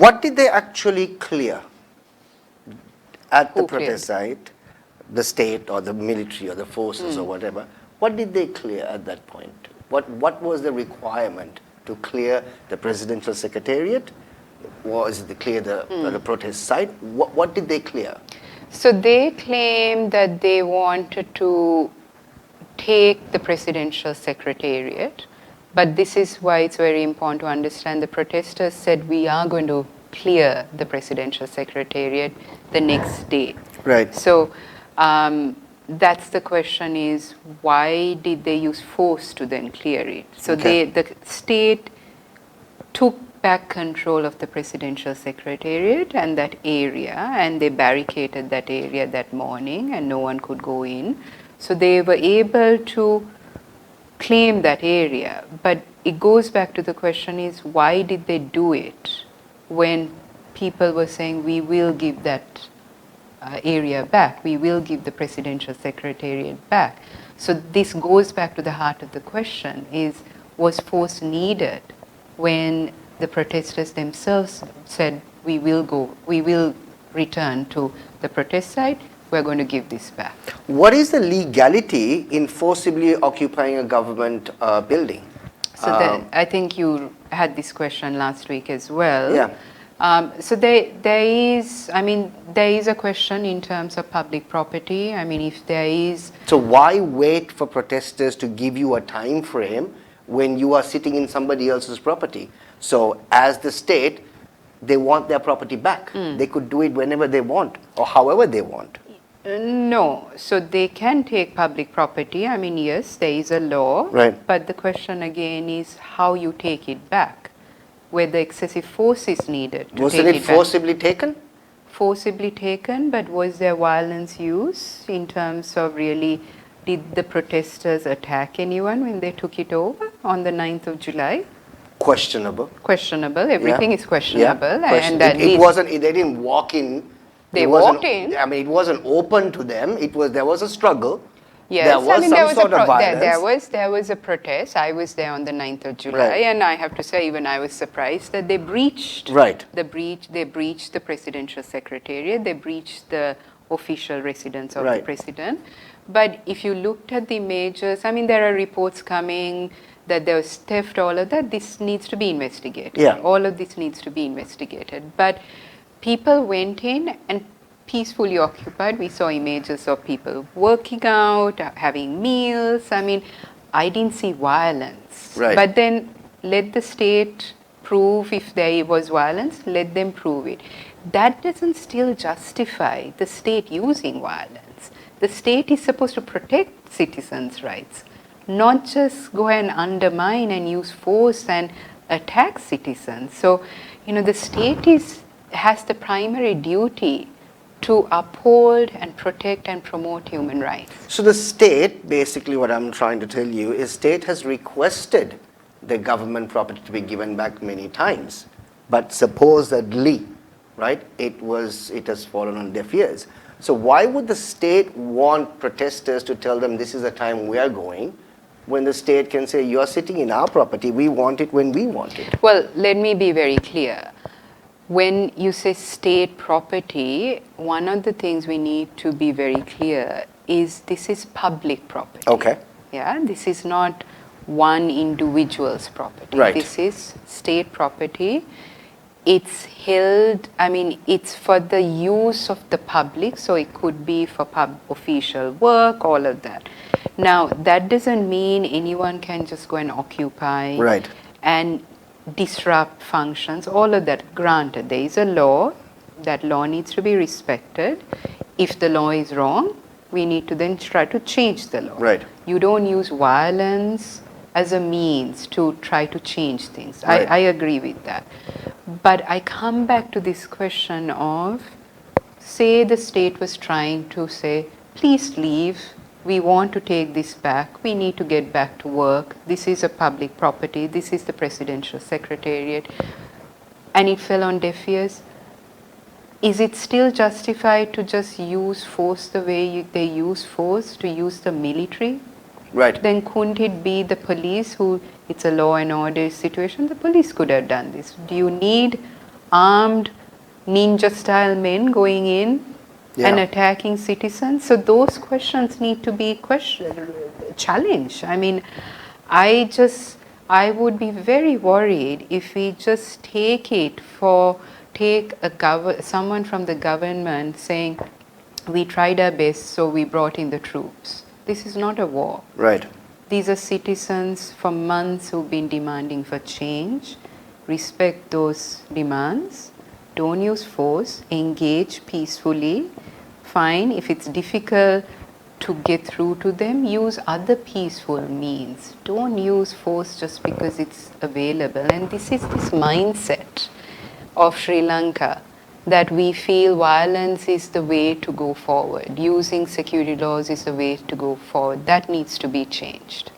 What did they actually clear at the Who protest site? The state or the military or the forces or whatever. What did they clear at that point? What was the requirement to clear the presidential secretariat? Was it to clear the protest site? What did they clear? So they claim that they wanted to take the presidential secretariat, but this is why it's very important to understand the protesters said we are going to clear the presidential secretariat the next day. Right. So that's the question, is why did they use force to then clear it? So Okay. the state took back control of the presidential secretariat and that area, and they barricaded that area that morning and no one could go in. So they were able to claim that area. But it goes back to the question is, why did they do it when people were saying we will give that area back, we will give the presidential secretariat back? So this goes back to the heart of the question, is was force needed when the protesters themselves said we will return to the protest site, we're going to give this back? What is the legality in forcibly occupying a government building? So I think you had this question last week as well. Yeah. So there is a question in terms of public property. I mean, if there is... So why wait for protesters to give you a time frame when you are sitting in somebody else's property? So as the state, they want their property back. They could do it whenever they want or however they want. No, so they can take public property. I mean, yes, there is a law. Right. But the question again is how you take it back, whether excessive force is needed to Wasn't take it it back. forcibly taken? Forcibly taken, but was there violence used in terms of really, did the protesters attack anyone when they took it over on the 9th of July? Questionable. Questionable. Everything is questionable. Question. And at It least wasn't. They didn't walk in. They It wasn't- walked in. I mean, it wasn't open to them. There was a struggle. yes, There was some sort of violence. there was a protest. I was there on the 9th of July, Right. and I have to say, even I was surprised that they breached. Right. They breached the presidential secretariat. They breached the official residence of Right. the president. But if you looked at the images, I mean, there are reports coming that there was theft, all of that. This needs to be investigated. Yeah. All of this needs to be investigated. But people went in and peacefully occupied. We saw images of people working out, having meals. I mean, I didn't see violence. Right. But then let the state prove if there was violence, let them prove it. That doesn't still justify the state using violence. The state is supposed to protect citizens' rights, not just go and undermine and use force and attack citizens. So, the state has the primary duty to uphold and protect and promote human rights. So the state, basically what I'm trying to tell you is state has requested the government property to be given back many times, but supposedly, right, it has fallen on deaf ears. So why would the state want protesters to tell them this is the time we are going, when the state can say you're sitting in our property, we want it when we want it? Well, let me be very clear. When you say state property, one of the things we need to be very clear is this is public property. Okay. Yeah, this is not one individual's property. Right. This is state property. It's held, it's for the use of the public, so it could be for official work, all of that. Now, that doesn't mean anyone can just go and occupy Right. and disrupt functions, all of that. Granted, there is a law. That law needs to be respected. If the law is wrong, we need to then try to change the law. Right. You don't use violence as a means to try to change things. Right. I agree with that. But I come back to this question of, say the state was trying to say, please leave, we want to take this back, we need to get back to work, this is a public property, this is the presidential secretariat, and it fell on deaf ears. Is it still justified to just use force the way they use force, to use the military? Right. Then couldn't it be the police who, it's a law and order situation, the police could have done this. Do you need armed ninja-style men going in and Yeah. attacking citizens. So those questions need to be challenged. I mean, I would be very worried if we just take someone from the government saying, we tried our best, so we brought in the troops. This is not a war. Right. These are citizens for months who've been demanding for change. Respect those demands. Don't use force. Engage peacefully. Fine. If it's difficult to get through to them, use other peaceful means. Don't use force just because it's available. And this is this mindset of Sri Lanka, that we feel violence is the way to go forward. Using security laws is the way to go forward. That needs to be changed.